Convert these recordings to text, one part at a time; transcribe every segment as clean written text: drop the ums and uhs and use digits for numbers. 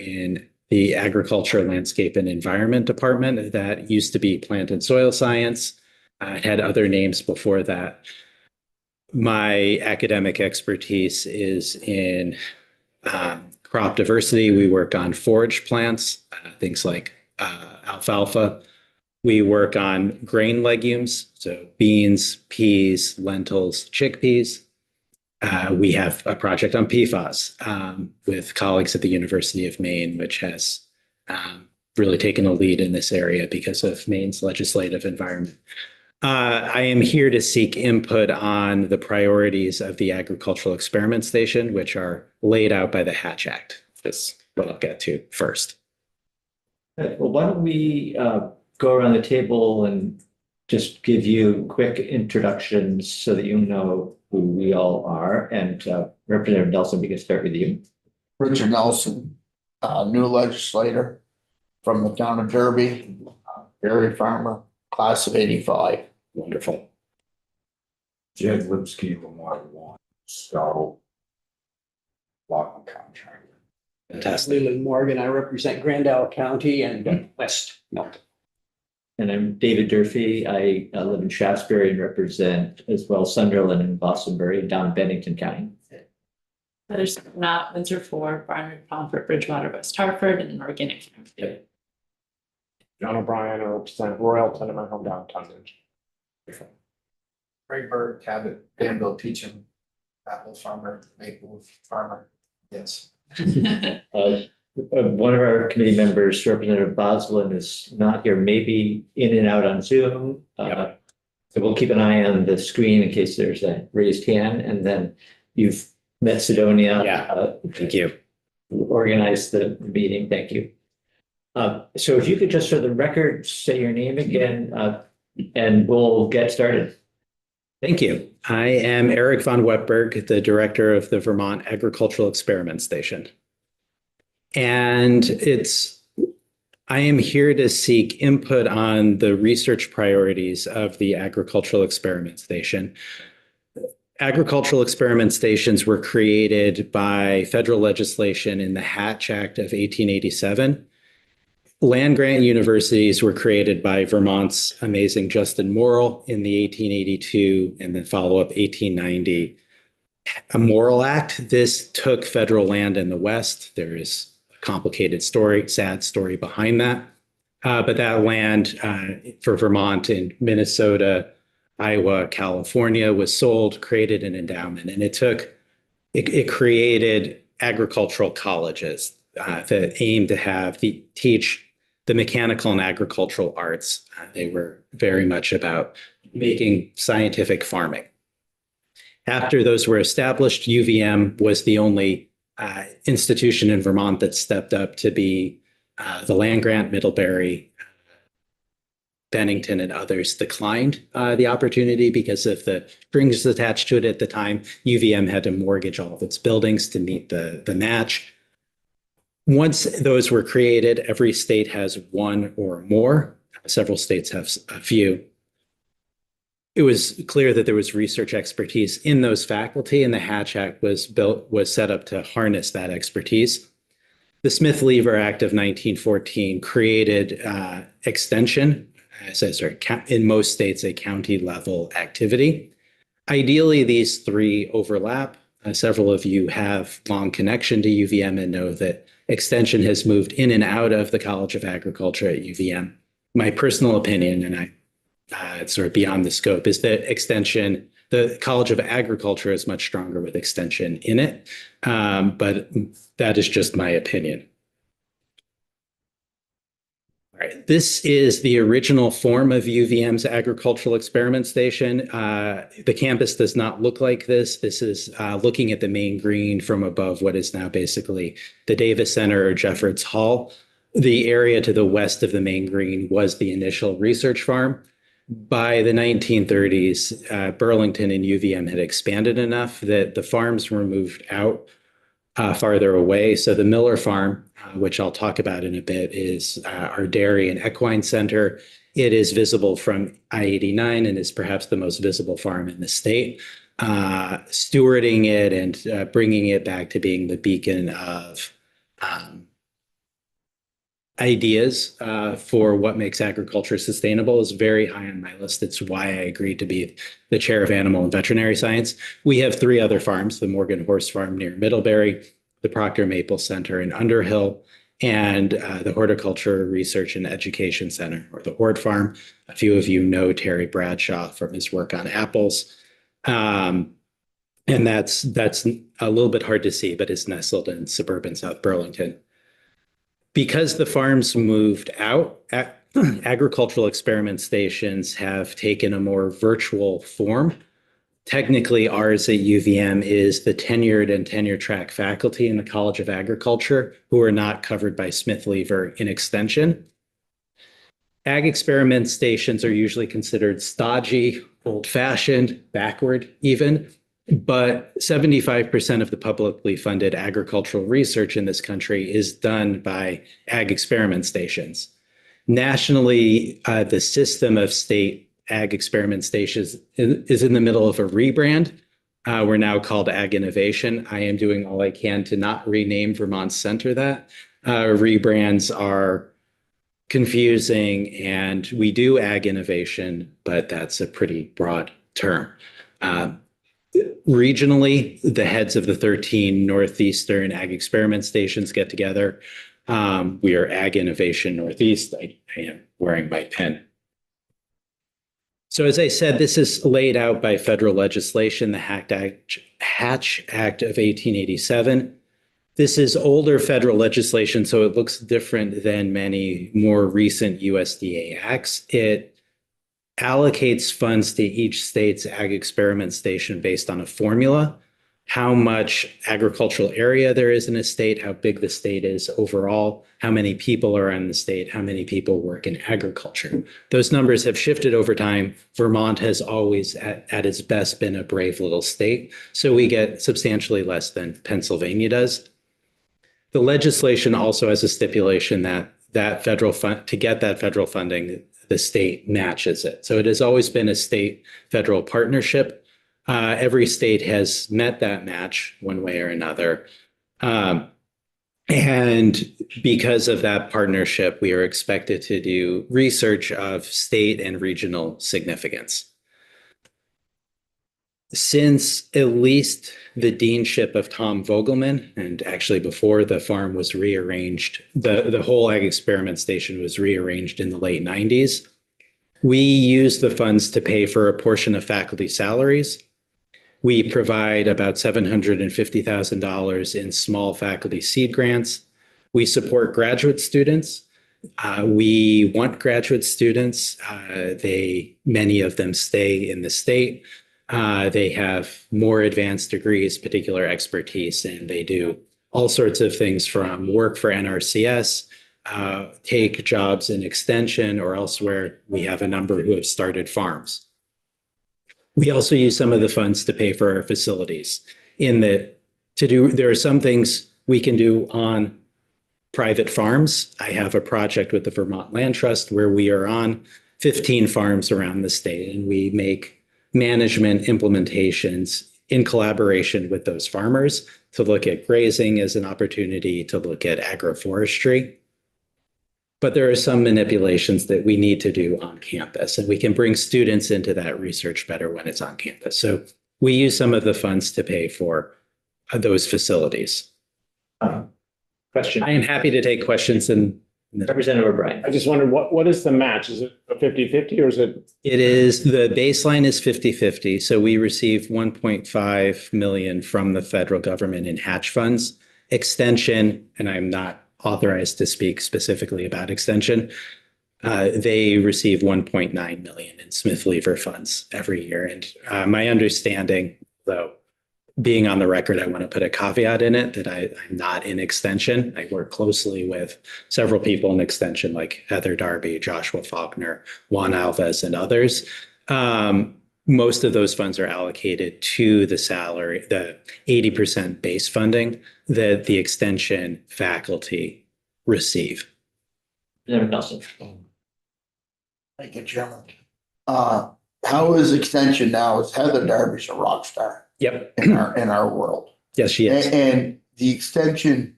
in the Agriculture, Landscape, and Environment Department that used to be Plant and Soil Science. It had other names before that. My academic expertise is in crop diversity. We work on forage plants, things like alfalfa. We work on grain legumes, so beans, peas, lentils, chickpeas. We have a project on PFAS with colleagues at the University of Maine, which has really taken a lead in this area because of Maine's legislative environment. I am here to seek input on the priorities of the Agricultural Experiment Station, which are laid out by the Hatch Act. That's what I'll get to first. Well, why don't we go around the table and just give you quick introductions so that you know who we all are. And Representative Nelson, we can start with you. Richard Nelson, new legislator from the town of Derby, dairy farmer, class of '85. Wonderful. Jed Lipsky from Water One, Stowe, Lockwood contractor. Fantastic. Leland Morgan, I represent Grand Isle County and West Milton. And I'm David Durfee. I live in Shaftesbury and represent as well Sunderland and Bostonbury down in Bennington County. There's not Windsor Ford, Barnard, Pomfret, Bridgewater, West Hartford, and Organic. Yep. John O'Brien, I represent Royalton in my hometown, Tunbridge. Greg Bird, Cabot, Danville, Teacham, apple farmer, maple farmer. Yes. One of our committee members, Representative Boswell, is not here, maybe in and out on Zoom. So we'll keep an eye on the screen in case there's a raised hand. And then you've met Sidonia. Yeah, thank you. Organized the meeting. Thank you. So if you could just for the record say your name again, and we'll get started. Thank you. I am Eric von Wetberg, the director of the Vermont Agricultural Experiment Station. And I am here to seek input on the research priorities of the Agricultural Experiment Station. Agricultural experiment stations were created by federal legislation in the Hatch Act of 1887. Land-grant universities were created by Vermont's amazing Justin Morrill in the 1882 and then follow-up 1890 Morrill Act. This took federal land in the West. There is a complicated story, sad story behind that. But that land for Vermont and Minnesota, Iowa, California was sold, created an endowment, and it created agricultural colleges that aimed to teach the mechanical and agricultural arts. They were very much about making scientific farming. After those were established, UVM was the only institution in Vermont that stepped up to be the land grant. Middlebury, Bennington, and others declined the opportunity because of the strings attached to it at the time. UVM had to mortgage all of its buildings to meet the match. Once those were created, every state has one or more. Several states have a few. It was clear that there was research expertise in those faculty, and the Hatch Act was set up to harness that expertise. The Smith-Lever Act of 1914 created extension, in most states, a county level activity. Ideally, these three overlap. Several of you have long connection to UVM and know that extension has moved in and out of the College of Agriculture at UVM. My personal opinion, and it's sort of beyond the scope, is that extension, the College of Agriculture is much stronger with extension in it, but that is just my opinion. All right, this is the original form of UVM's Agricultural Experiment Station. The campus does not look like this. This is looking at the main green from above what is now basically the Davis Center or Jeffords Hall. The area to the west of the main green was the initial research farm. By the 1930s, Burlington and UVM had expanded enough that the farms were moved out farther away. So the Miller Farm, which I'll talk about in a bit, is our dairy and equine center. It is visible from I-89 and is perhaps the most visible farm in the state. Stewarding it and bringing it back to being the beacon of ideas for what makes agriculture sustainable is very high on my list. It's why I agreed to be the chair of animal and veterinary science. We have 3 other farms, the Morgan Horse Farm near Middlebury, the Proctor Maple Center in Underhill, and the Horticulture Research and Education Center, or the Hort Farm. A few of you know Terry Bradshaw from his work on apples. And that's a little bit hard to see, but it's nestled in suburban South Burlington. Because the farms moved out, agricultural experiment stations have taken a more virtual form. Technically, ours at UVM is the tenured and tenure track faculty in the College of Agriculture who are not covered by Smith Lever in extension. Ag experiment stations are usually considered stodgy, old-fashioned, backward even, but 75% of the publicly funded agricultural research in this country is done by ag experiment stations. Nationally, the system of state ag experiment stations is in the middle of a rebrand. We're now called Ag Innovation. I am doing all I can to not rename Vermont Center that. Rebrands are confusing, and we do Ag Innovation, but that's a pretty broad term. Regionally, the heads of the 13 Northeastern Ag Experiment Stations get together. We are Ag Innovation Northeast. I am wearing my pen. So as I said, this is laid out by federal legislation, the Hatch Act of 1887. This is older federal legislation, so it looks different than many more recent USDA acts. It allocates funds to each state's ag experiment station based on a formula, how much agricultural area there is in a state, how big the state is overall, how many people are in the state, how many people work in agriculture. Those numbers have shifted over time. Vermont has always, at its best, been a brave little state, so we get substantially less than Pennsylvania does. The legislation also has a stipulation that federal fund, to get that federal funding, the state matches it. So it has always been a state-federal partnership. Every state has met that match one way or another. And because of that partnership, we are expected to do research of state and regional significance. Since at least the deanship of Tom Vogelman, and actually before the farm was rearranged, the whole ag experiment station was rearranged in the late 90s, we use the funds to pay for a portion of faculty salaries. We provide about $750,000 in small faculty seed grants. We support graduate students. We want graduate students. Many of them stay in the state. They have more advanced degrees, particular expertise, and they do all sorts of things from work for NRCS, take jobs in extension or elsewhere. We have a number who have started farms. We also use some of the funds to pay for our facilities. There are some things we can do on private farms. I have a project with the Vermont Land Trust where we are on 15 farms around the state, and we make management implementations in collaboration with those farmers to look at grazing as an opportunity, to look at agroforestry. But there are some manipulations that we need to do on campus, and we can bring students into that research better when it's on campus. So we use some of the funds to pay for those facilities. Question. I am happy to take questions. And Representative O'Brien. I just wondered, what is the match? Is it a 50-50 or is it? it is, the baseline is 50-50. So we receive 1.5 million from the federal government in Hatch funds. Extension, and I'm not authorized to speak specifically about extension, they receive 1.9 million in Smith Lever funds every year. And my understanding, though, being on the record, I want to put a caveat in it that I'm not in extension. I work closely with several people in extension like Heather Darby, Joshua Faulkner, Juan Alves, and others. Most of those funds are allocated to the salary, the 80% base funding that the extension faculty receive. Representative Nelson. Thank you, Chairman. How is extension now? Is Heather Darby's a rock star Yep. in our world? Yes, she is. And the extension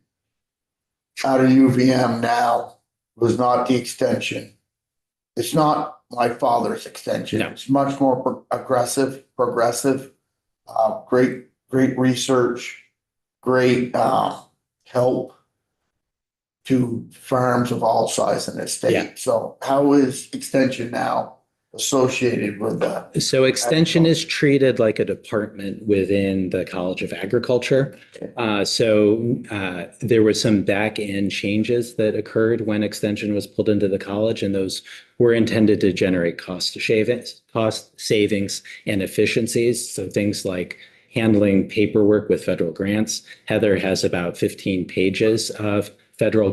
out of UVM now was not the extension. It's not my father's extension. No. It's much more aggressive, progressive, great research, great, help to farms of all size in this Yeah. state. So how is extension now associated with that? So extension is treated like a department within the College of Agriculture. There were some back end changes that occurred when extension was pulled into the college, and those were intended to generate cost savings and efficiencies. So things like handling paperwork with federal grants. Heather has about 15 pages of federal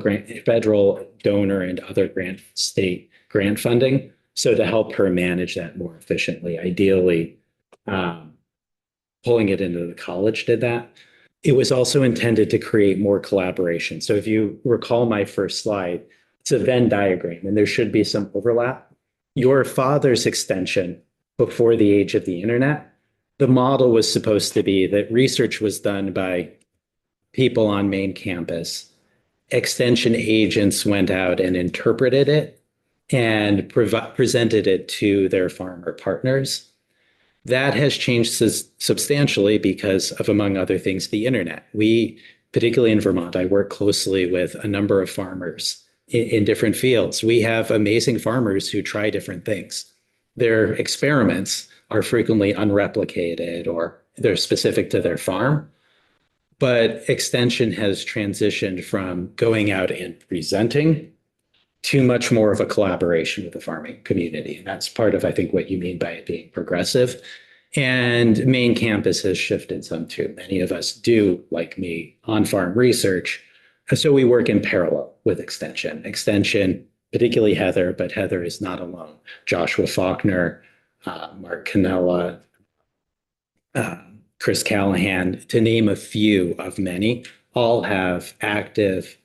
donor and other state grant funding. So to help her manage that more efficiently, ideally, pulling it into the college did that. It was also intended to create more collaboration. So if you recall my first slide, it's a Venn diagram, and there should be some overlap. Your father's extension before the age of the internet, the model was supposed to be that research was done by people on main campus. Extension agents went out and interpreted it and presented it to their farmer partners. That has changed substantially because of, among other things, the internet. We, particularly in Vermont, I work closely with a number of farmers in different fields. We have amazing farmers who try different things. Their experiments are frequently unreplicated or they're specific to their farm. But extension has transitioned from going out and presenting to much more of a collaboration with the farming community. And that's part of, I think, what you mean by it being progressive. And main campus has shifted some too. Many of us do, like me, on-farm research. So we work in parallel with extension. Extension, particularly Heather, but Heather is not alone. Joshua Faulkner, Mark Cannella, Chris Callahan, to name a few of many, all have active,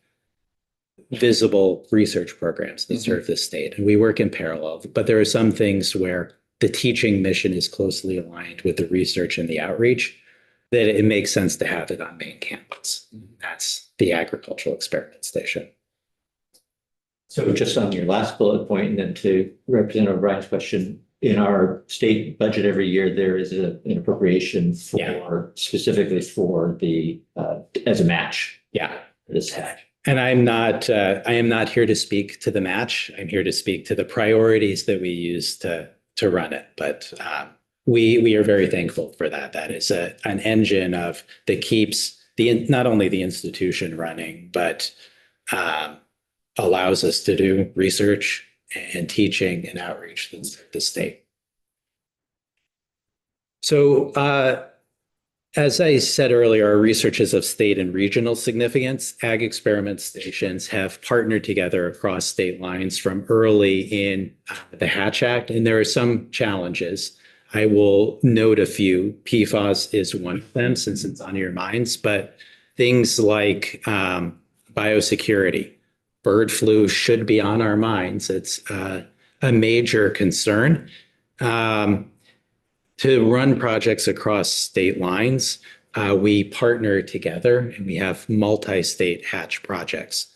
visible research programs that serve the state. And we work in parallel, but there are some things where the teaching mission is closely aligned with the research and the outreach, that it makes sense to have it on main campus. That's the Agricultural Experiment Station. So just on your last bullet point, and then to Representative O'Brien's question, in our state budget every year, there is an appropriation for specifically for the as a match. Yeah. For this hatch. And I am not here to speak to the match. I'm here to speak to the priorities that we use to run it. But we are very thankful for that. That is an engine that keeps not only the institution running, but allows us to do research and teaching and outreach in the state. So as I said earlier, our research is of state and regional significance. Ag experiment stations have partnered together across state lines from early in the Hatch Act, and there are some challenges. I will note a few. PFAS is one of them, since it's on your minds, but things like biosecurity, bird flu should be on our minds. It's a major concern. To run projects across state lines, we partner together and we have multi-state hatch projects.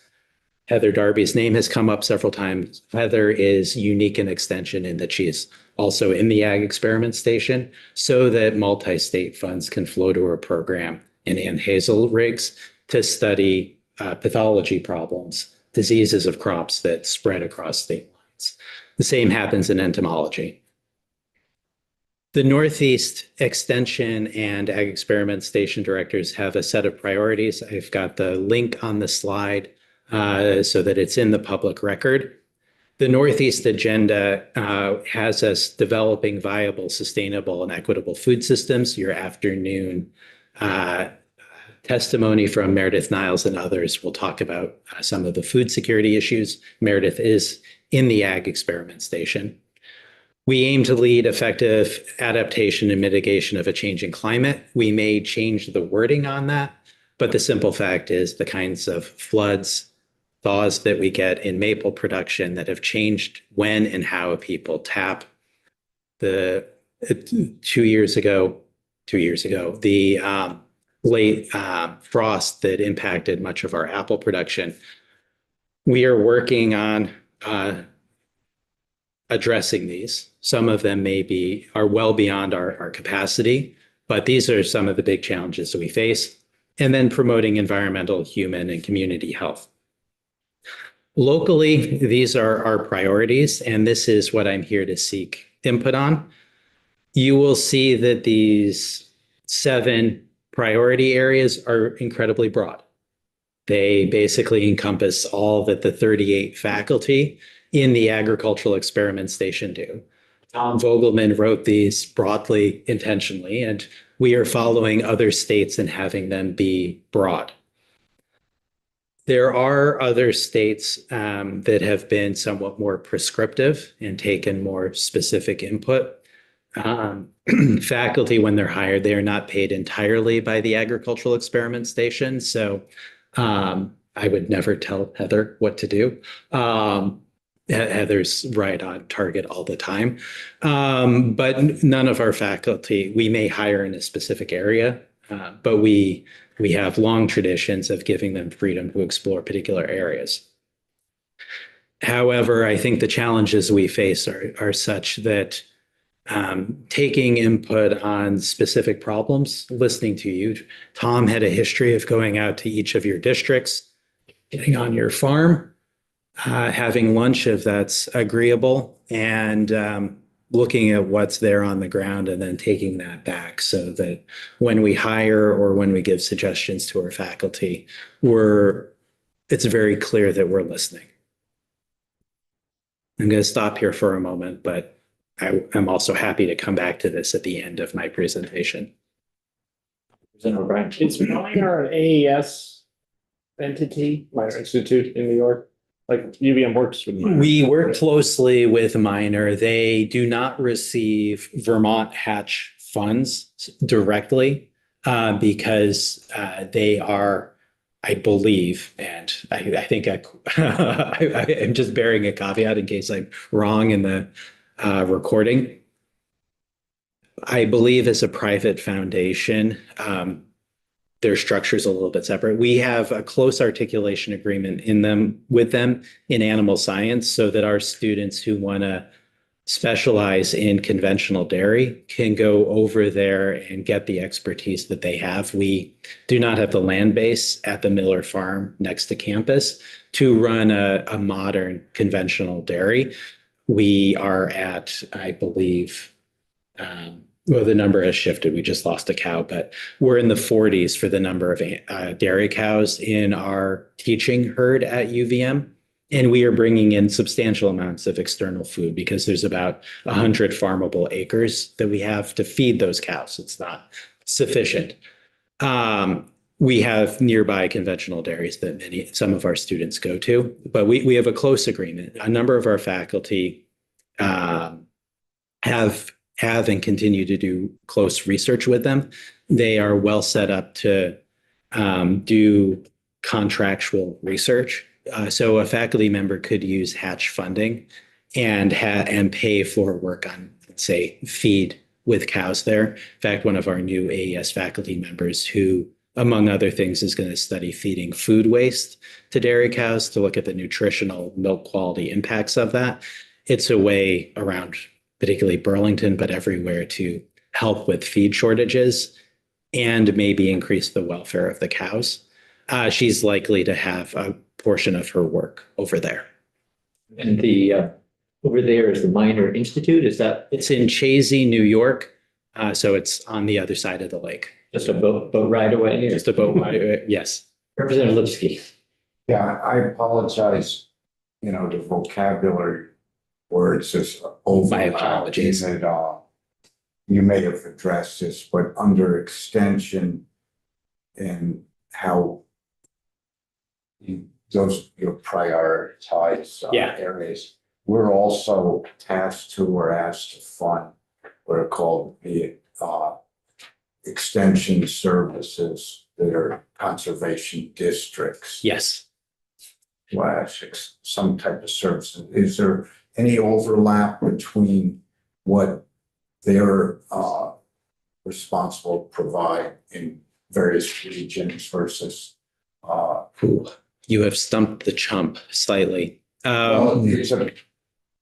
Heather Darby's name has come up several times. Heather is unique in extension in that she's also in the Ag Experiment Station, so that multi-state funds can flow to her program in Ann Hazel rigs to study pathology problems, diseases of crops that spread across state lines. The same happens in entomology. The Northeast Extension and Ag Experiment Station directors have a set of priorities. I've got the link on the slide so that it's in the public record. The Northeast Agenda has us developing viable, sustainable, and equitable food systems. Your afternoon testimony from Meredith Niles and others will talk about some of the food security issues. Meredith is in the Ag Experiment Station. We aim to lead effective adaptation and mitigation of a changing climate. We may change the wording on that, but the simple fact is the kinds of floods, thaws that we get in maple production that have changed when and how people tap. The 2 years ago, the late frost that impacted much of our apple production We are working on addressing these. Some of them are well beyond our capacity, but these are some of the big challenges that we face. And then promoting environmental, human, and community health. Locally, these are our priorities, and this is what I'm here to seek input on. You will see that these 7 priority areas are incredibly broad. They basically encompass all that the 38 faculty in the Agricultural Experiment Station do. Tom Vogelman wrote these broadly intentionally, and we are following other states and having them be broad. There are other states that have been somewhat more prescriptive and taken more specific input. Faculty, when they're hired, they are not paid entirely by the Agricultural Experiment Station. So I would never tell Heather what to do. Heather's right on target all the time. But none of our faculty, we may hire in a specific area, but we have long traditions of giving them freedom to explore particular areas. However, I think the challenges we face are such that taking input on specific problems, listening to you. Tom had a history of going out to each of your districts, getting on your farm, having lunch if that's agreeable, and looking at what's there on the ground and then taking that back so that when we hire or when we give suggestions to our faculty, it's very clear that we're listening. I'm going to stop here for a moment, but I'm also happy to come back to this at the end of my presentation. Representative O'Brien. Is Minor an AES entity, Minor Institute in New York? Like UVM works with Minor. We work closely with Minor. They do not receive Vermont Hatch funds directly because they are, I believe, and I think I'm just bearing a caveat in case I'm wrong in the recording. I believe as a private foundation, their structure is a little bit separate. We have a close articulation agreement with them in animal science so that our students who want to specialize in conventional dairy can go over there and get the expertise that they have. We do not have the land base at the Miller Farm next to campus to run a modern conventional dairy. We are at, I believe, well, the number has shifted. We just lost a cow, but we're in the 40s for the number of dairy cows in our teaching herd at UVM. And we are bringing in substantial amounts of external food because there's about 100 farmable acres that we have to feed those cows. It's not sufficient. We have nearby conventional dairies that some of our students go to, but we have a close agreement. A number of our faculty have and continue to do close research with them. They are well set up to do contractual research. So a faculty member could use Hatch funding and pay for work on, let's say, feed with cows there. In fact, one of our new AES faculty members who, among other things, is going to study feeding food waste to dairy cows to look at the nutritional milk quality impacts of that. It's a way around, particularly Burlington, but everywhere, to help with feed shortages and maybe increase the welfare of the cows. She's likely to have a portion of her work over there. And over there is the Minor Institute, is that? It's in Chazy, New York. So it's on the other side of the lake. Just a boat ride away? Just a boat ride, yes. Representative Lipsky. Yeah, I apologize, the vocabulary words is over. My apologies. That, you may have addressed this, but under extension and how those your prioritized areas. We're also tasked to or asked to fund what are called the extension services that are conservation districts. Yes. Some type of services. Is there any overlap between what they're responsible to provide in various regions versus You have stumped the chump slightly. Well,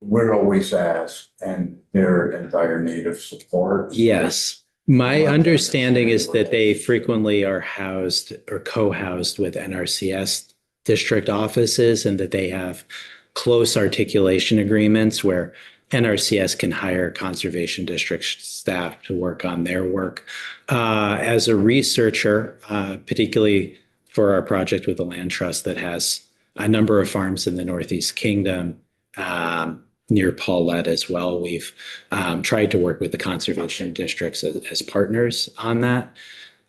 we're always asked, and they're in dire need of support. Yes. My understanding is that they frequently are housed or co-housed with NRCS district offices and that they have close articulation agreements where NRCS can hire conservation district staff to work on their work. As a researcher, particularly for our project with the Land Trust that has a number of farms in the Northeast Kingdom, near Paulette as well. We've tried to work with the conservation districts as partners on that.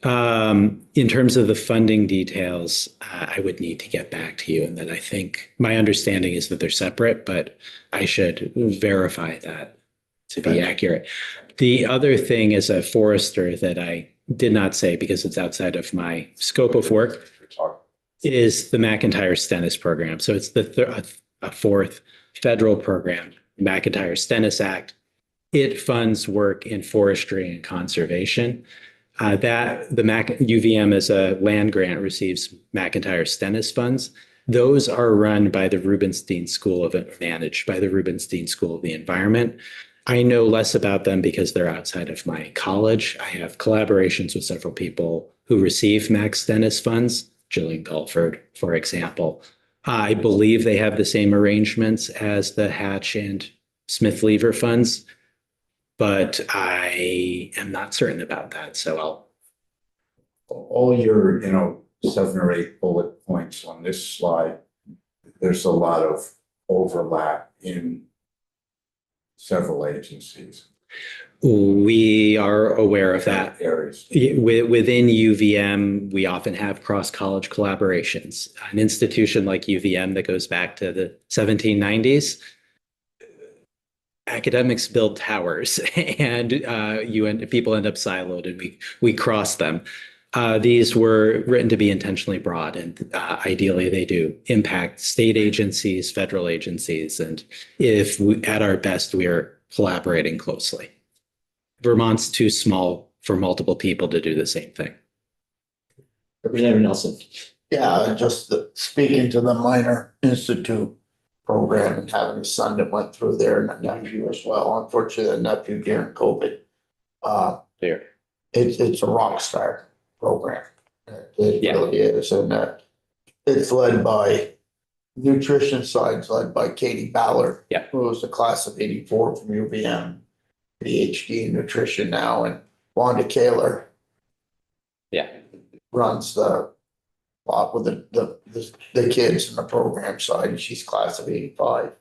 In terms of the funding details, I would need to get back to you. And then I think my understanding is that they're separate, but I should verify that to be accurate. The other thing as a forester that I did not say because it's outside of my scope of work is the McIntyre Stennis program. So it's the fourth federal program, McIntyre Stennis Act. It funds work in forestry and conservation. UVM as a land grant receives McIntyre Stennis funds. Those are run by the Rubenstein School of managed by the Rubenstein School of the Environment. I know less about them because they're outside of my college. I have collaborations with several people who receive Mac Stennis funds, Jillian Gulford, for example. I believe they have the same arrangements as the Hatch and Smith Lever funds, but I am not certain about that. So all your, 7 or 8 bullet points on this slide, there's a lot of overlap in several agencies. we are aware of that. Areas. Within UVM, we often have cross-college collaborations. An institution like UVM that goes back to the 1790s, academics build towers and people end up siloed and we cross them. These were written to be intentionally broad and ideally they do impact state agencies, federal agencies, and if at our best, we are collaborating closely. Vermont's too small for multiple people to do the same thing. Representative Nelson. Yeah, just speaking to the Minor Institute program and having a son that went through there and a nephew as well. Unfortunately, the nephew during COVID. There. It's a rock star program. It Yeah. really is. And it's led by nutrition science, led by Katie Ballard. Yeah. Who was the class of '84 from UVM, PhD in nutrition now, and Wanda Kaler Yeah. runs the lot with the kids in the program side, and she's class of '85.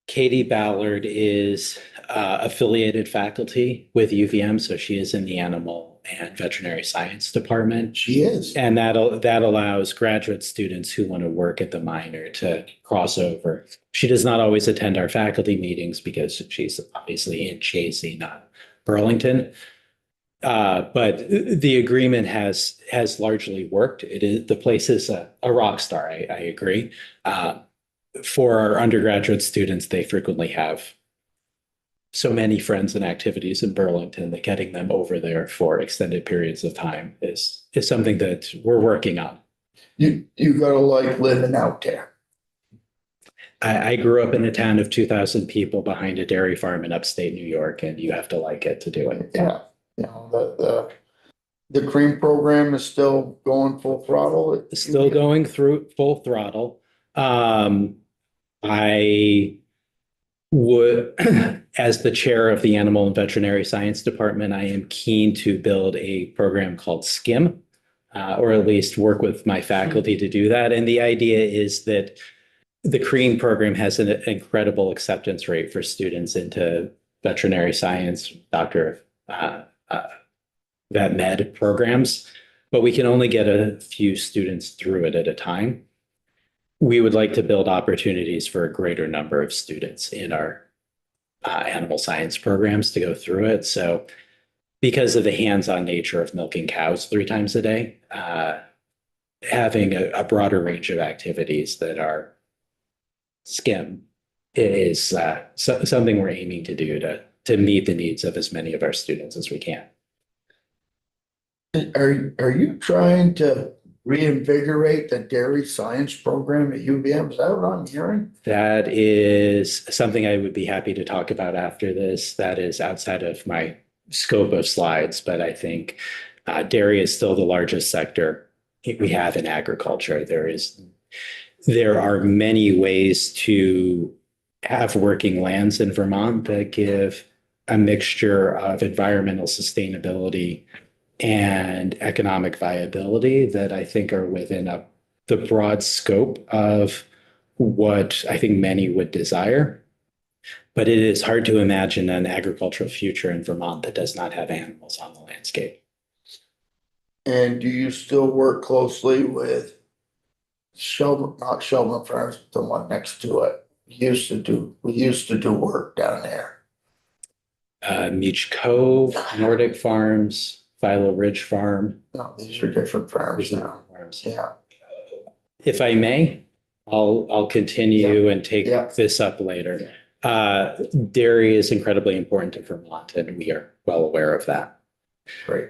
Katie Ballard is affiliated faculty with UVM, so she is in the animal and veterinary science department. She is. And that allows graduate students who want to work at the minor to cross over. She does not always attend our faculty meetings because she's obviously in Chazy, not Burlington. But the agreement has largely worked. The place is a rock star. I agree. For our undergraduate students, they frequently have so many friends and activities in Burlington that getting them over there for extended periods of time is something that we're working on. You gotta like living out there. I grew up in a town of 2,000 people behind a dairy farm in upstate New York, and you have to like it to do it. Yeah, the cream program is still going full throttle. Still going through full throttle. I would, as the chair of the Animal and Veterinary Science Department, I am keen to build a program called SKIM, or at least work with my faculty to do that. And the idea is that the CREAM program has an incredible acceptance rate for students into veterinary science, vet med programs, but we can only get a few students through it at a time. We would like to build opportunities for a greater number of students in our animal science programs to go through it. So because of the hands-on nature of milking cows 3 times a day, having a broader range of activities that are SKIM is something we're aiming to do to meet the needs of as many of our students as we can. Are you trying to reinvigorate the dairy science program at UVM. Is that what I'm hearing? That is something I would be happy to talk about after this. That is outside of my scope of slides, but I think dairy is still the largest sector we have in agriculture. There are many ways to have working lands in Vermont that give a mixture of environmental sustainability and economic viability that I think are within the broad scope of what I think many would desire. But it is hard to imagine an agricultural future in Vermont that does not have animals on the landscape. And do you still work closely with Shelburne, not Shelburne Farms, but the one next to it? We used to do work down there. Meech Cove, Nordic Farms, Philo Ridge Farm. No, these are different farms now. Farms. Yeah, If I may, I'll continue and take Yeah. this up later. Dairy is incredibly important to Vermont, and we are well aware of that. great.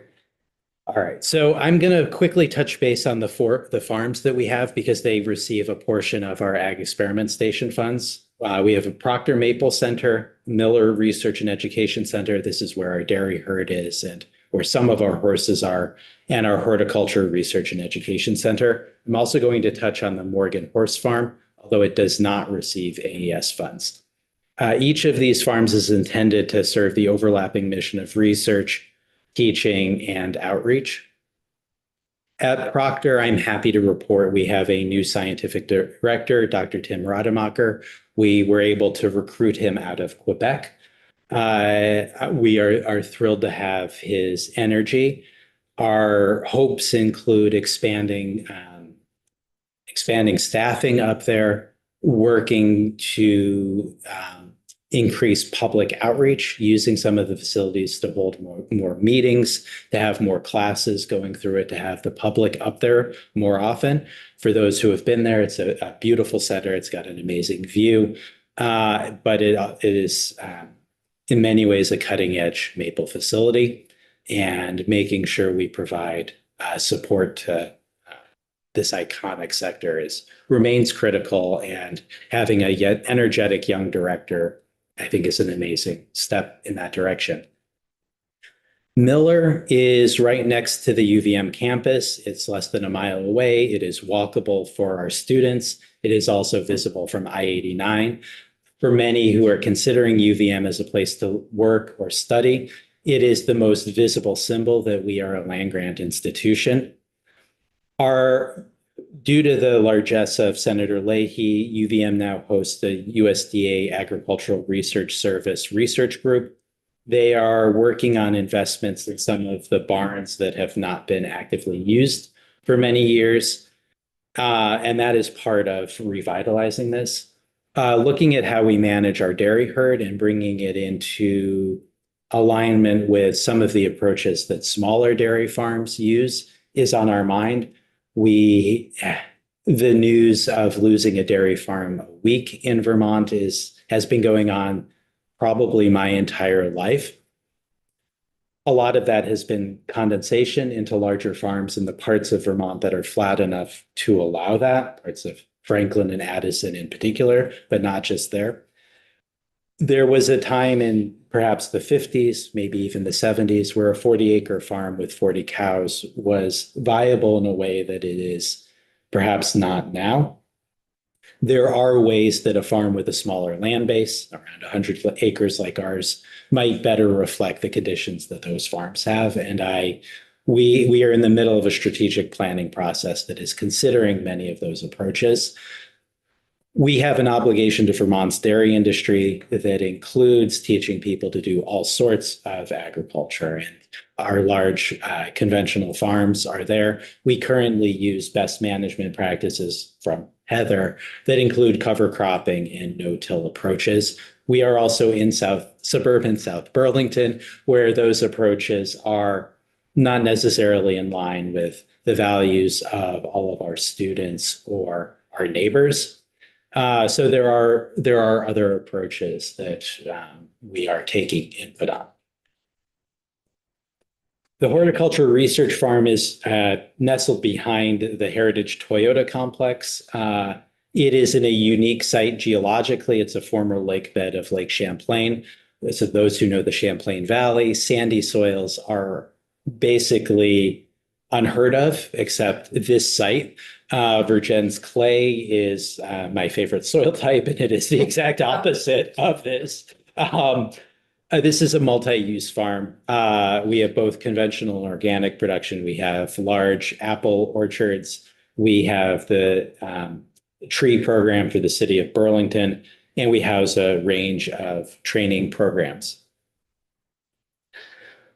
All right, so I'm going to quickly touch base on the farms that we have because they receive a portion of our Ag Experiment Station funds. We have a Proctor Maple Center, Miller Research and Education Center. This is where our dairy herd is and where some of our horses are, and our Horticulture Research and Education Center. I'm also going to touch on the Morgan Horse Farm, although it does not receive AES funds. Each of these farms is intended to serve the overlapping mission of research, teaching, and outreach. At Proctor, I'm happy to report we have a new scientific director, Dr. Tim Rademacher. We were able to recruit him out of Quebec. We are thrilled to have his energy. Our hopes include expanding staffing up there, working to increase public outreach, using some of the facilities to hold more meetings, to have more classes going through it, to have the public up there more often. For those who have been there, it's a beautiful center. It's got an amazing view, but it is in many ways a cutting edge maple facility, and making sure we provide support to this iconic sector remains critical, and having a yet energetic young director, I think, is an amazing step in that direction. Miller is right next to the UVM campus. It's less than a mile away. It is walkable for our students. It is also visible from I-89. For many who are considering UVM as a place to work or study, it is the most visible symbol that we are a land-grant institution. Due to the largesse of Senator Leahy, UVM now hosts the USDA Agricultural Research Service Research Group. They are working on investments in some of the barns that have not been actively used for many years. And that is part of revitalizing this. Looking at how we manage our dairy herd and bringing it into alignment with some of the approaches that smaller dairy farms use is on our mind. The news of losing a dairy farm a week in Vermont has been going on probably my entire life. A lot of that has been condensation into larger farms in the parts of Vermont that are flat enough to allow that, parts of Franklin and Addison in particular, but not just there. There was a time in perhaps the 50s, maybe even the 70s, where a 40-acre farm with 40 cows was viable in a way that it is perhaps not now. There are ways that a farm with a smaller land base, around 100 acres like ours, might better reflect the conditions that those farms have. And we are in the middle of a strategic planning process that is considering many of those approaches. We have an obligation to Vermont's dairy industry that includes teaching people to do all sorts of agriculture, and our large conventional farms are there. We currently use best management practices from Heather that include cover cropping and no-till approaches. We are also in suburban South Burlington, where those approaches are not necessarily in line with the values of all of our students or our neighbors. So there are other approaches that we are taking input on. The Horticulture Research Farm is nestled behind the Heritage Toyota Complex. It is in a unique site geologically. It's a former lake bed of Lake Champlain. So those who know the Champlain Valley, sandy soils are basically unheard of, except this site. Vergennes clay is my favorite soil type, and it is the exact opposite of this. This is a multi-use farm. We have both conventional and organic production. We have large apple orchards. We have the tree program for the city of Burlington, and we house a range of training programs.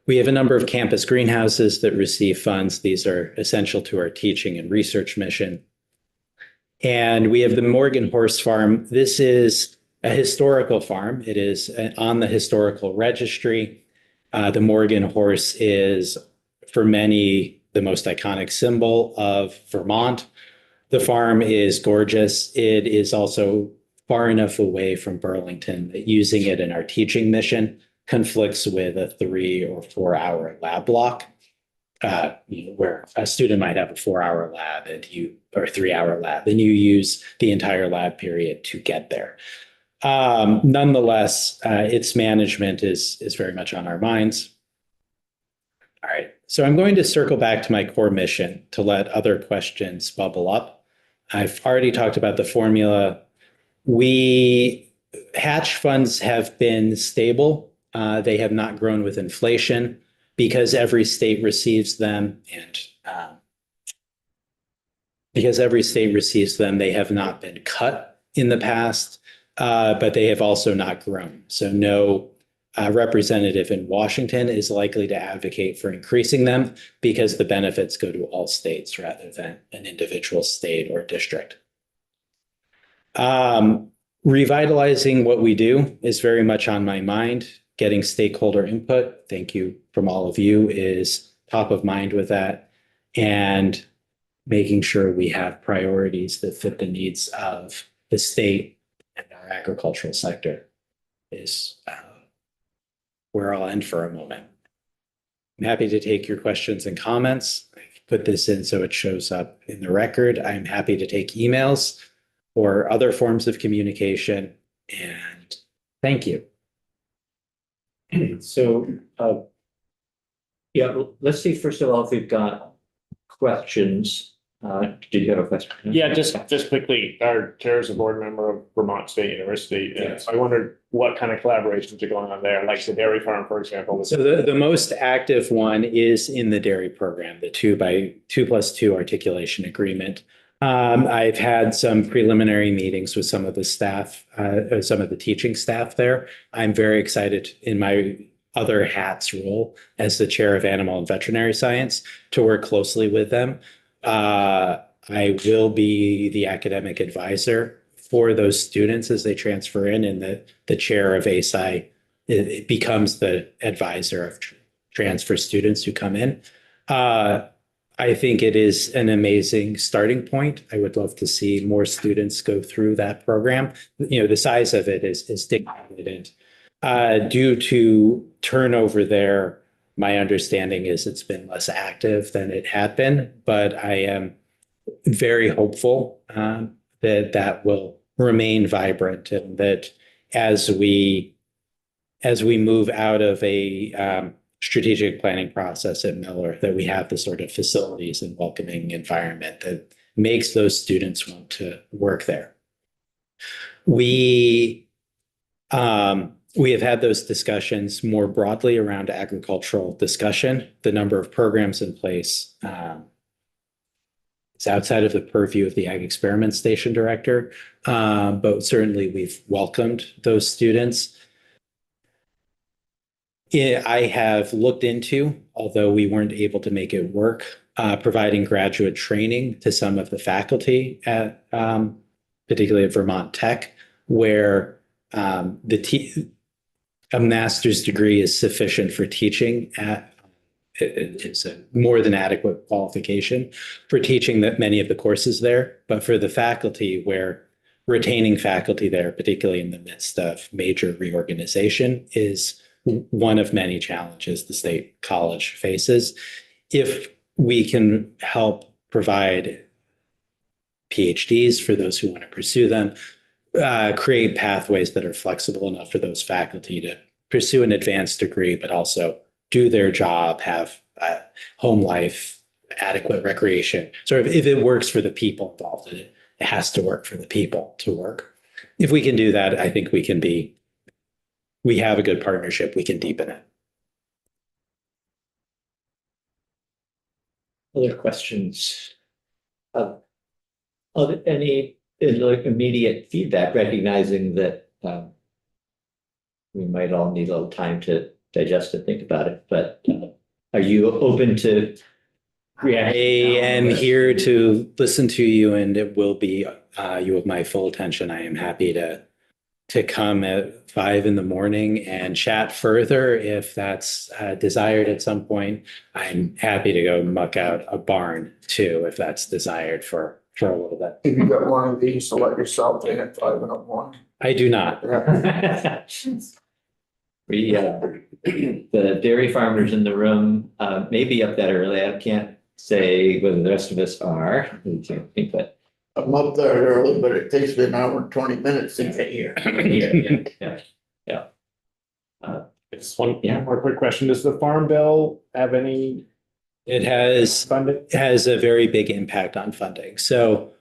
We have a number of campus greenhouses that receive funds. These are essential to our teaching and research mission. And we have the Morgan Horse Farm. This is a historical farm. It is on the historical registry. The Morgan horse is, for many, the most iconic symbol of Vermont. The farm is gorgeous. It is also far enough away from Burlington that using it in our teaching mission conflicts with a 3 or 4 hour lab block, where a student might have a 4 hour lab or 3 hour lab, and you use the entire lab period to get there. Nonetheless, its management is very much on our minds. All right, so I'm going to circle back to my core mission to let other questions bubble up. I've already talked about the formula. Hatch funds have been stable. They have not grown with inflation because every state receives them, and because every state receives them, they have not been cut in the past. But they have also not grown. So no representative in Washington is likely to advocate for increasing them because the benefits go to all states rather than an individual state or district. Revitalizing what we do is very much on my mind. Getting stakeholder input, thank you from all of you, is top of mind with that. And making sure we have priorities that fit the needs of the state and our agricultural sector is where I'll end for a moment. I'm happy to take your questions and comments. I've put this in so it shows up in the record. I'm happy to take emails or other forms of communication. And thank you. So, yeah, let's see, first of all, if we've got questions. Did you have a question? Yeah, just quickly, our chair is a board member of Vermont State University. And so I wondered what kind of collaborations are going on there, like the dairy farm, for example. So the most active one is in the dairy program, the 2x2 articulation agreement. I've had some preliminary meetings with some of the staff, some of the teaching staff there. I'm very excited in my other hats role as the chair of animal and veterinary science to work closely with them. I will be the academic advisor for those students as they transfer in, and the chair of ASI, it becomes the advisor of transfer students who come in. I think it is an amazing starting point. I would love to see more students go through that program. You know, the size of it is dictated. Due to turnover there, my understanding is it's been less active than it had been, but I am very hopeful that will remain vibrant, and that as we move out of a strategic planning process at Miller, that we have the sort of facilities and welcoming environment that makes those students want to work there. We have had those discussions more broadly around agricultural discussion. The number of programs in place is outside of the purview of the Ag Experiment Station director, but certainly we've welcomed those students. I have looked into, although we weren't able to make it work, providing graduate training to some of the faculty at, particularly at Vermont Tech, where a master's degree is sufficient for teaching it's a more than adequate qualification for teaching that many of the courses there. But for the faculty, where retaining faculty there, particularly in the midst of major reorganization, is one of many challenges the state college faces. If we can help provide PhDs for those who want to pursue them, create pathways that are flexible enough for those faculty to pursue an advanced degree, but also do their job, have home life, adequate recreation. So if it works for the people involved in it, it has to work for the people to work. If we can do that, I think we have a good partnership. We can deepen it. Other questions? Any like immediate feedback, recognizing that we might all need a little time to digest and think about it, but are you open to I reacting? am here to listen to you, and it will be you have my full attention. I am happy to come at 5 a.m. and chat further if that's desired at some point. I'm happy to go muck out a barn too if that's desired for a little bit. If you got one of these to let yourself in at 5 in the morning. I do not. We, the dairy farmers in the room, may be up that early. I can't say whether the rest of us are. We can't think, but I'm up there early, but it takes me an hour and 20 minutes to get here. yeah. It's one Yeah. more quick question. Does the Farm Bill have any It has funding? has a very big impact on funding. So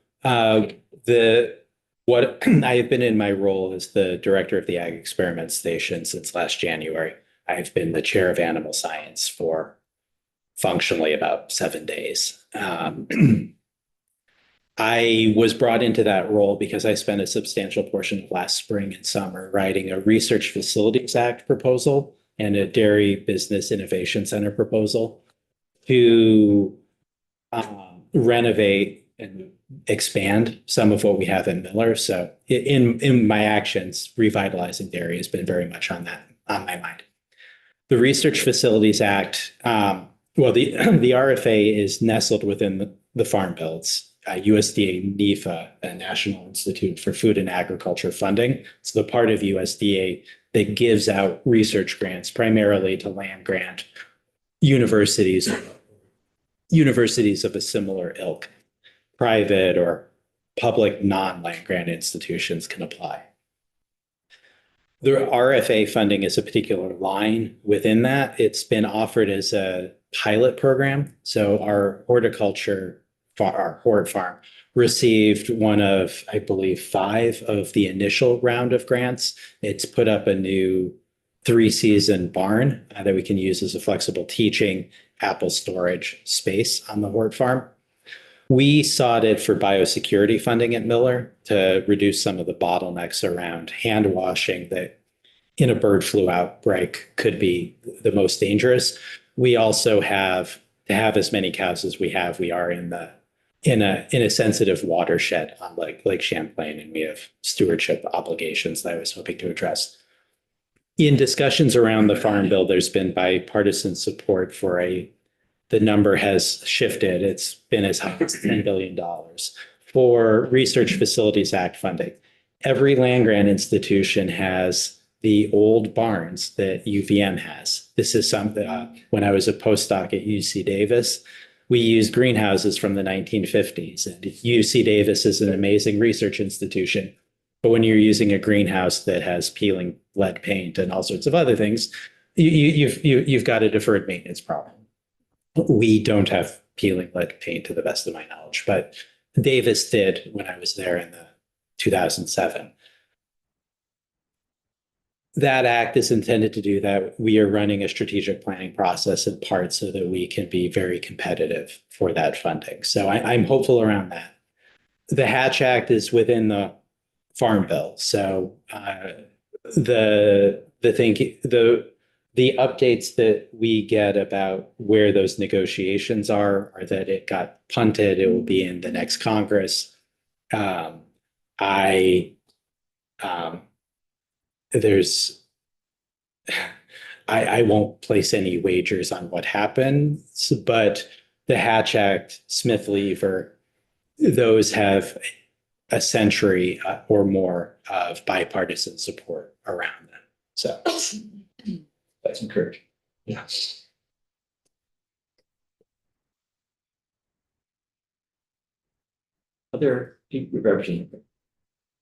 what I have been in my role as the director of the Ag Experiment Station since last January. I've been the chair of animal science for functionally about 7 days. I was brought into that role because I spent a substantial portion of last spring and summer writing a Research Facilities Act proposal and a Dairy Business Innovation Center proposal to renovate and expand some of what we have in Miller. So in my actions, revitalizing dairy has been very much on my mind. The Research Facilities Act, the RFA is nestled within the Farm Bill. It's USDA NIFA, the National Institute for Food and Agriculture Funding. It's the part of USDA that gives out research grants primarily to land grant universities of a similar ilk. Private or public non-land grant institutions can apply. The RFA funding is a particular line within that. It's been offered as a pilot program. So our our hort farm received one of, I believe, 5 of the initial round of grants. It's put up a new 3-season barn that we can use as a flexible teaching apple storage space on the hort farm. We sought it for biosecurity funding at Miller to reduce some of the bottlenecks around hand washing that in a bird flu outbreak could be the most dangerous. We also have to have as many cows as we have. We are in a sensitive watershed on Lake Champlain, and we have stewardship obligations that I was hoping to address. In discussions around the Farm Bill, there's been bipartisan support for the number has shifted. It's been as high as $10 billion for Research Facilities Act funding. Every land grant institution has the old barns that UVM has. This is something, when I was a postdoc at UC Davis, we used greenhouses from the 1950s. And UC Davis is an amazing research institution. But when you're using a greenhouse that has peeling lead paint and all sorts of other things, you've got a deferred maintenance problem. We don't have peeling lead paint to the best of my knowledge, but Davis did when I was there in 2007. That act is intended to do that. We are running a strategic planning process in part so that we can be very competitive for that funding. So I'm hopeful around that. The Hatch Act is within the Farm Bill. So the updates that we get about where those negotiations are that it got punted. It will be in the next Congress. I won't place any wagers on what happens, but the Hatch Act, Smith-Lever, those have a century or more of bipartisan support around them. So. That's encouraging. Yeah. Other representative.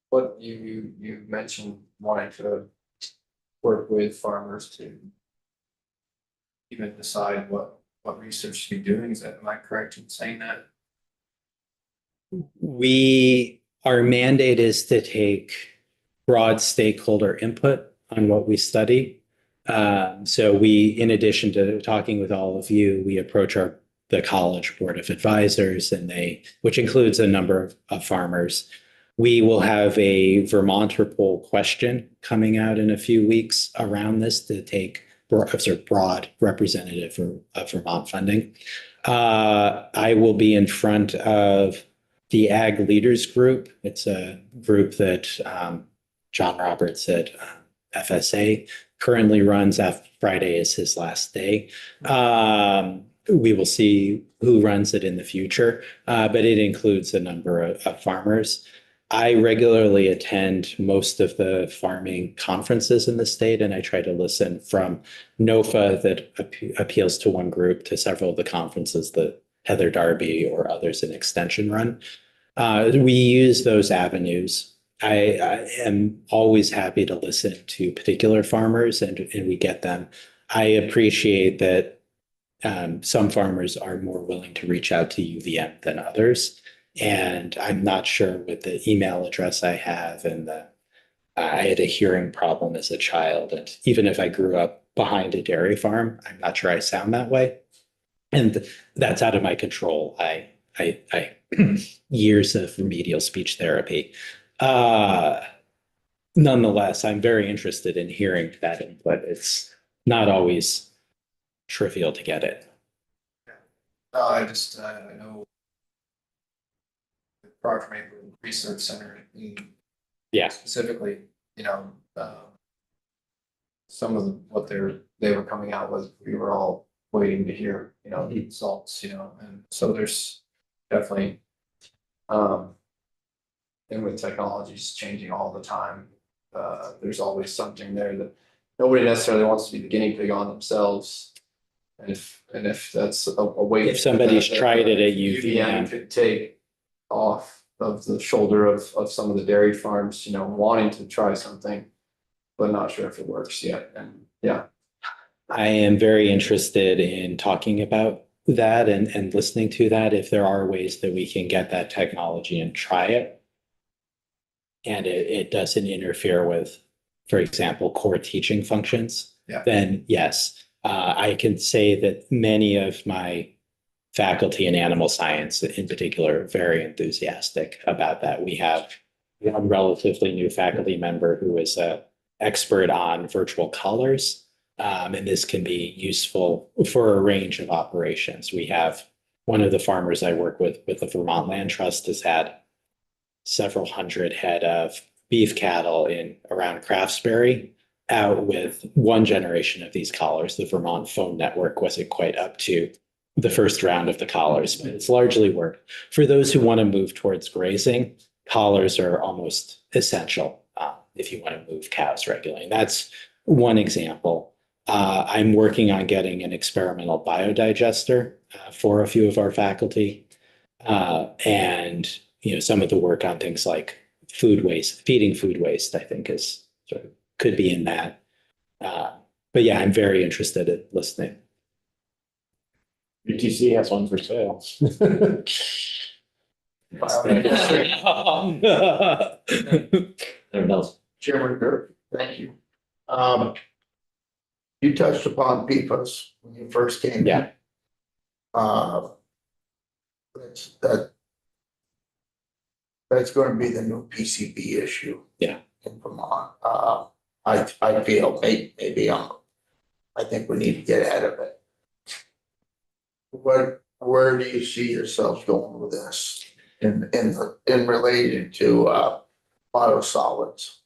What you mentioned wanting to work with farmers to even decide what research to be doing, am I correct in saying that? Our mandate is to take broad stakeholder input on what we study. So we, in addition to talking with all of you, we approach the College Board of Advisors, which includes a number of farmers. We will have a Vermonter poll question coming out in a few weeks around this to take sort of broad representative of Vermont funding. I will be in front of the Ag Leaders Group. It's a group that John Roberts at FSA currently runs. After Friday is his last day. We will see who runs it in the future, but it includes a number of farmers. I regularly attend most of the farming conferences in the state, and I try to listen from NOFA that appeals to one group to several of the conferences that Heather Darby or others in Extension run. We use those avenues. I am always happy to listen to particular farmers, and we get them. I appreciate that some farmers are more willing to reach out to UVM than others. And I'm not sure with the email address I have, and I had a hearing problem as a child. And even if I grew up behind a dairy farm, I'm not sure I sound that way. And that's out of my control. I years of remedial speech therapy. Nonetheless, I'm very interested in hearing that input. It's not always trivial to get it. No, I know the Project Maple Research Center, Yeah. specifically, some of what they were coming out with, we were all waiting to hear, the results, and so there's definitely, and with technologies changing all the time, there's always something there that nobody necessarily wants to be the guinea pig on themselves. And if that's a way. If somebody's that tried it at UVM UVM. could take off of the shoulder of some of the dairy farms, wanting to try something, but not sure if it works yet. And yeah. I am very interested in talking about that and listening to that, if there are ways that we can get that technology and try it. And it doesn't interfere with, for example, core teaching functions. Yeah. Then yes, I can say that many of my faculty in animal science in particular are very enthusiastic about that. We have one relatively new faculty member who is an expert on virtual collars. And this can be useful for a range of operations. We have one of the farmers I work with the Vermont Land Trust, has had several hundred head of beef cattle around Craftsbury out with one generation of these collars. The Vermont phone network wasn't quite up to the first round of the collars, but it's largely worked. For those who want to move towards grazing, collars are almost essential if you want to move cows regularly. And that's one example. I'm working on getting an experimental biodigester for a few of our faculty. And some of the work on things like food waste, feeding food waste, I think is could be in that. But yeah, I'm very interested in listening. UTC has one for sale. Everyone else. Chairman Dirk, thank you. You touched upon PFAS when you first came. Yeah. That's going to be the new PCB issue. Yeah. In Vermont. I feel maybe I think we need to get ahead of it. Where do you see yourselves going with this in relation to biosolids?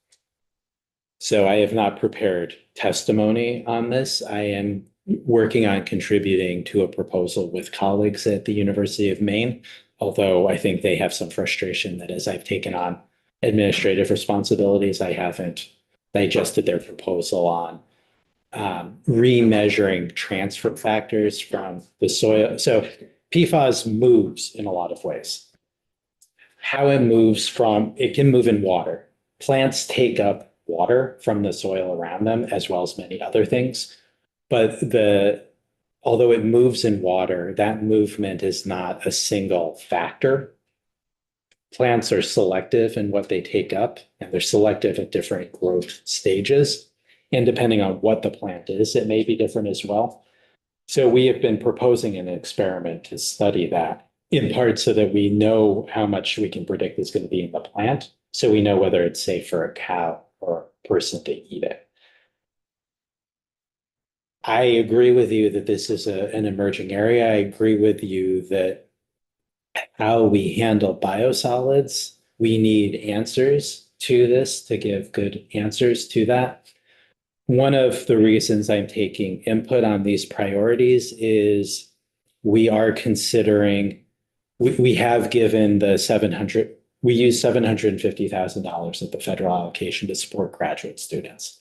So I have not prepared testimony on this. I am working on contributing to a proposal with colleagues at the University of Maine, although I think they have some frustration that as I've taken on administrative responsibilities, I haven't digested their proposal on remeasuring transfer factors from the soil. So PFAS moves in a lot of ways. How it moves it can move in water. Plants take up water from the soil around them, as well as many other things. But although it moves in water, that movement is not a single factor. Plants are selective in what they take up, and they're selective at different growth stages. And depending on what the plant is, it may be different as well. So we have been proposing an experiment to study that, in part so that we know how much we can predict is going to be in the plant, so we know whether it's safe for a cow or a person to eat it. I agree with you that this is an emerging area. I agree with you that how we handle biosolids, we need answers to this to give good answers to that. One of the reasons I'm taking input on these priorities is we are considering, we have given we use $750,000 of the federal allocation to support graduate students.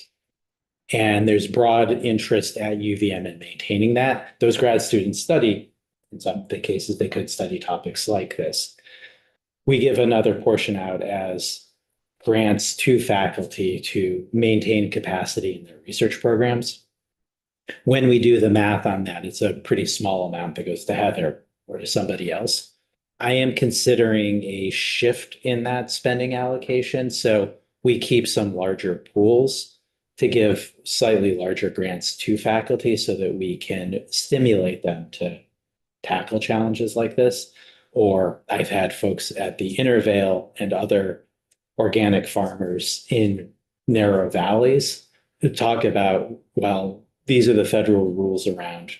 And there's broad interest at UVM in maintaining that. Those grad students study, in some of the cases, they could study topics like this. We give another portion out as grants to faculty to maintain capacity in their research programs. When we do the math on that, it's a pretty small amount that goes to Heather or to somebody else. I am considering a shift in that spending allocation. So we keep some larger pools to give slightly larger grants to faculty so that we can stimulate them to tackle challenges like this. Or I've had folks at the Intervale and other organic farmers in narrow valleys who talk about, well, these are the federal rules around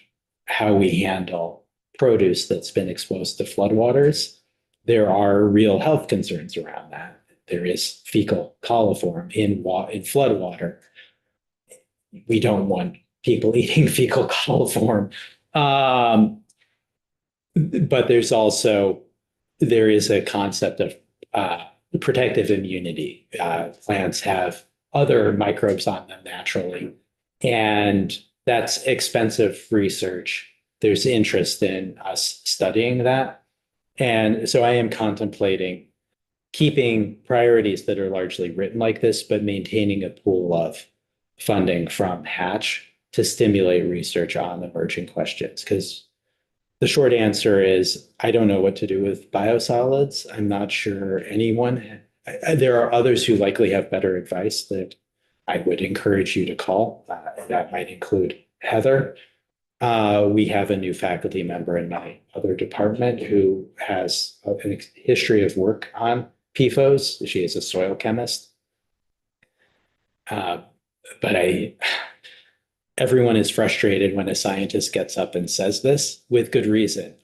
how we handle produce that's been exposed to floodwaters. There are real health concerns around that. There is fecal coliform in floodwater. We don't want people eating fecal coliform. But there is a concept of protective immunity. Plants have other microbes on them naturally, and that's expensive research. There's interest in us studying that. And so I am contemplating keeping priorities that are largely written like this, but maintaining a pool of funding from Hatch to stimulate research on emerging questions. Because the short answer is, I don't know what to do with biosolids. I'm not sure anyone. There are others who likely have better advice that I would encourage you to call. That might include Heather. We have a new faculty member in my other department who has a history of work on PFOS. She is a soil chemist. But everyone is frustrated when a scientist gets up and says this with good reason.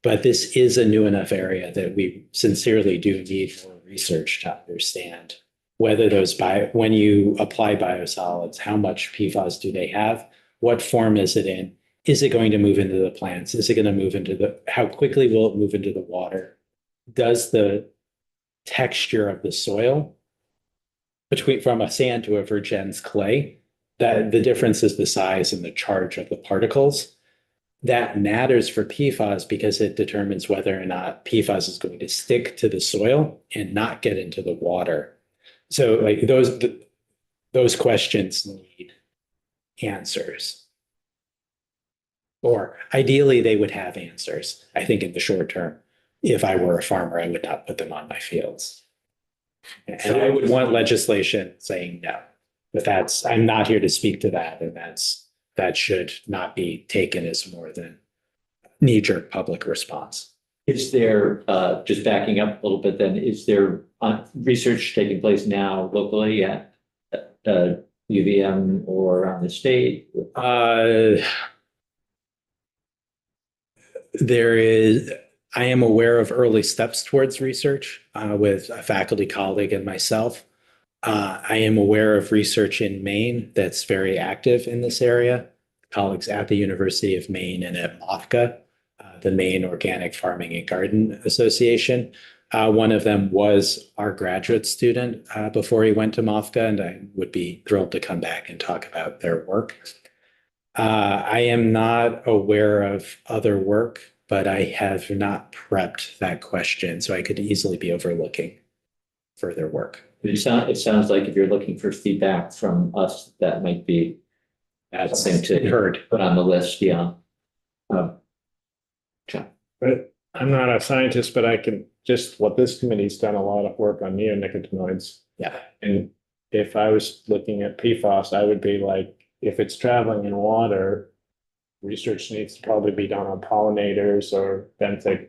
But this is a new enough area that we sincerely do need more research to understand whether when you apply biosolids, how much PFAS do they have? What form is it in? Is it going to move into the plants? Is it going to move into how quickly will it move into the water? Does the texture of the soil from a sand to a Vergennes clay, that the difference is the size and the charge of the particles. That matters for PFAS because it determines whether or not PFAS is going to stick to the soil and not get into the water. So like those questions need answers. Or ideally they would have answers. I think in the short term, if I were a farmer, I would not put them on my fields. And I would want legislation saying no. But I'm not here to speak to that, and that should not be taken as more than knee-jerk public response. Is there, just backing up a little bit then, is there research taking place now locally at UVM or around the state? I am aware of early steps towards research with a faculty colleague and myself. I am aware of research in Maine that's very active in this area. Colleagues at the University of Maine and at MOFGA, the Maine Organic Farming and Garden Association. One of them was our graduate student before he went to MOFGA, and I would be thrilled to come back and talk about their work. I am not aware of other work, but I have not prepped that question, so I could easily be overlooking further work. It sounds like if you're looking for feedback from us, that might be That's something to heard. put on the list, yeah. John. But I'm not a scientist, but I can just, what this committee's done a lot of work on neonicotinoids. Yeah. And if I was looking at PFAS, I would be like, if it's traveling in water, research needs to probably be done on pollinators or benthic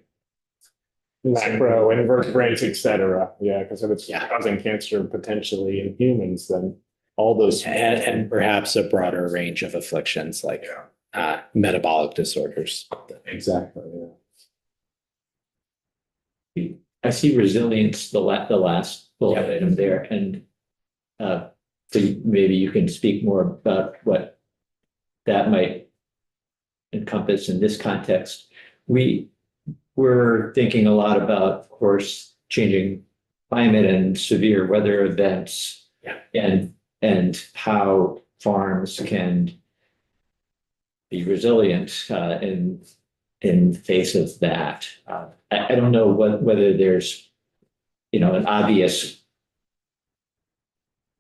macro invertebrates, et cetera. Yeah, because if it's Yeah. causing cancer potentially in humans, then all those. And perhaps a broader range of afflictions like metabolic disorders. Exactly, yeah. I see resilience, the last bullet Yep. item there, and so maybe you can speak more about what that might encompass in this context. We were thinking a lot about, of course, changing climate and severe weather events. Yeah. And how farms can be resilient in the face of that. I don't know whether there's, an obvious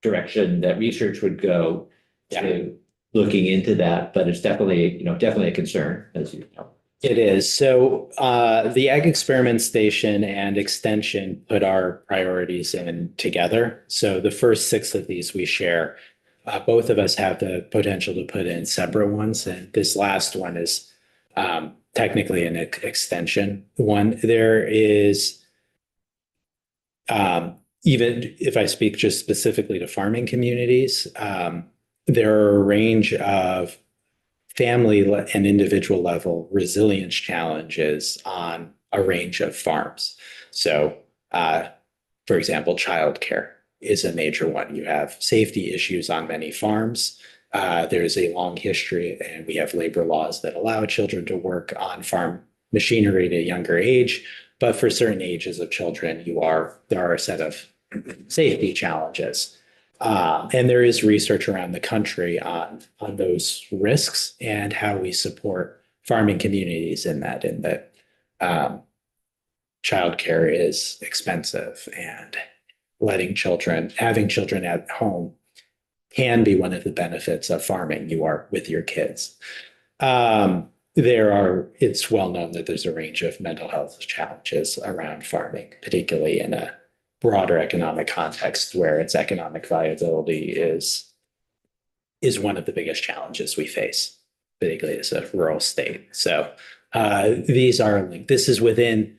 direction that research would go to looking into that, but it's definitely a concern, as you know. It is. So the Ag Experiment Station and Extension put our priorities in together. So the first 6 of these we share. Both of us have the potential to put in separate ones, and this last one is technically an extension one. There is, even if I speak just specifically to farming communities, there are a range of family and individual level resilience challenges on a range of farms. So, for example, childcare is a major one. You have safety issues on many farms. There's a long history, and we have labor laws that allow children to work on farm machinery at a younger age. But for certain ages of children, there are a set of safety challenges. And there is research around the country on those risks and how we support farming communities in that childcare is expensive, and having children at home can be one of the benefits of farming. You are with your kids. It's well known that there's a range of mental health challenges around farming, particularly in a broader economic context where its economic viability is one of the biggest challenges we face, particularly as a rural state. So these are linked. This is within,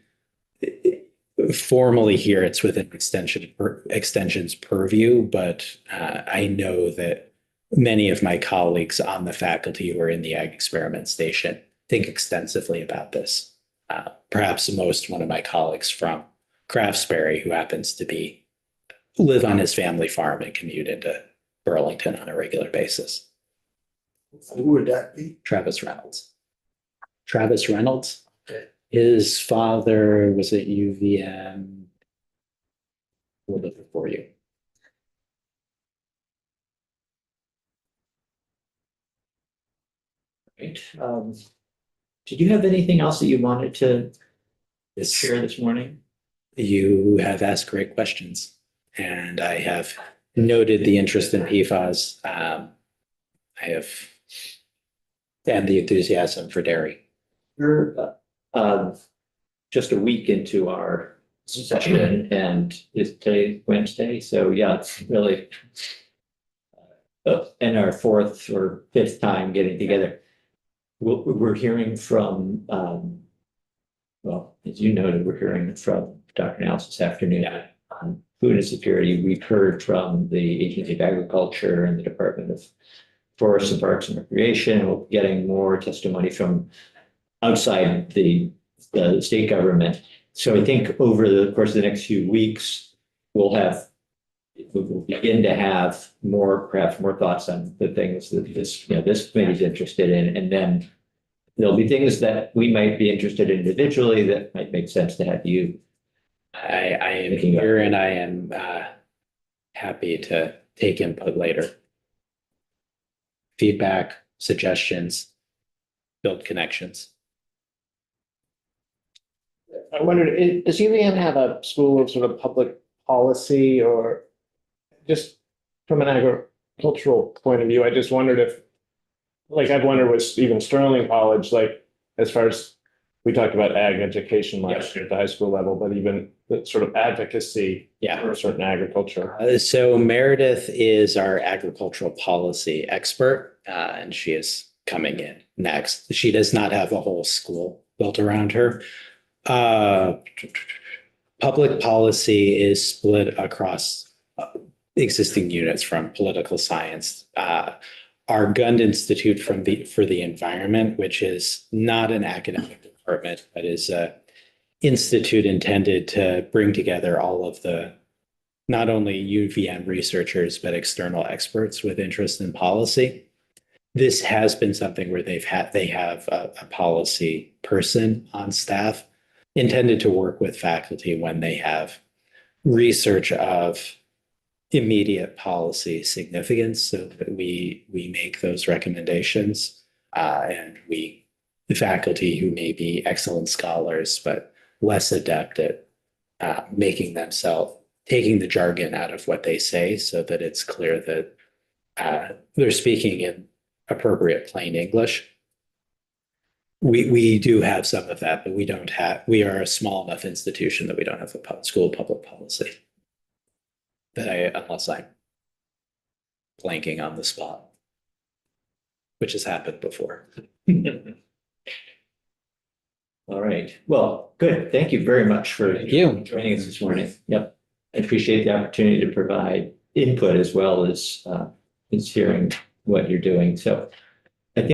formally here, it's within extension's purview, but I know that many of my colleagues on the faculty who are in the Ag Experiment Station think extensively about this. Perhaps most one of my colleagues from Craftsbury, who happens to live on his family farm and commute into Burlington on a regular basis. Who would that be? Travis Reynolds. Travis Reynolds. His father was at UVM. We'll look it for you. Right. Did you have anything else that you wanted to share this morning? You have asked great questions, and I have noted the interest in PFAS. And the enthusiasm for dairy. We're just a week into our session, and it's today Wednesday, so yeah, it's really in our 4th or 5th time getting together. We're hearing from, well, as you noted, we're hearing from Dr. Nels this afternoon on food insecurity. We've heard from the Agency of Agriculture and the Department of Forest and Parks and Recreation. We're getting more testimony from outside the state government. So I think over the course of the next few weeks, we'll begin to have perhaps more thoughts on the things that this committee is interested in. And then there'll be things that we might be interested in individually that might make sense to have you. I am here, and I am happy to take input later. Feedback, suggestions, build connections. I wondered, does UVM have a school of sort of public policy or just from an agricultural point of view? I just wondered if, like, I've wondered with even Sterling College, like, as far as we talked about ag education last year at the high school level, but even the sort of advocacy Yeah. for certain agriculture. So Meredith is our agricultural policy expert, and she is coming in next. She does not have a whole school built around her. Public policy is split across existing units from political science. Our Gund Institute for the Environment, which is not an academic department, but is a institute intended to bring together all of the not only UVM researchers, but external experts with interest in policy. This has been something where they have a policy person on staff intended to work with faculty when they have research of immediate policy significance, so that we make those recommendations, and the faculty who may be excellent scholars but less adept at taking the jargon out of what they say, so that it's clear that they're speaking in appropriate plain English. We do have some of that, but we are a small enough institution that we don't have a school of public policy. Unless I'm blanking on the spot, which has happened before. All right. Well, good. Thank you very much for Thank you. joining us this morning. Yep. I appreciate the opportunity to provide input as well as hearing what you're doing. So